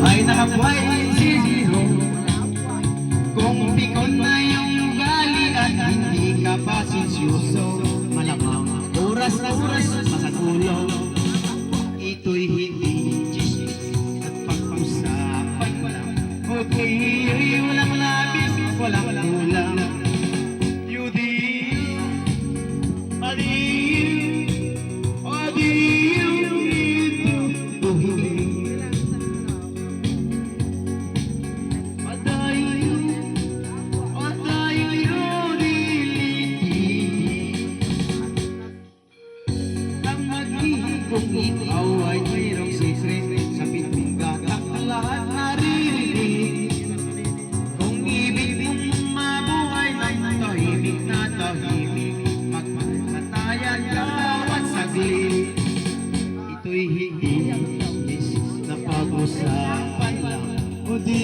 ay nakabuhay zero. Kung pikon na yung ugali at hindi ka pasensyoso, malamang oras na oras masatulog. Ito'y hindi chismis at pag-usapan lang. Okay, walang labis, walang kulang. You deal, adil, adil dito, tuhig. Adayo, adayo, diliti. Ang mag-ihig kung ikaw ay mayroong secret, sa pitong gatak na lahat naririnig. Kung ibig mong mabuhay ng tahimik na tahimik, magpapatayan bawat saglit. Ito'y hindi na pag-usapan lang, o di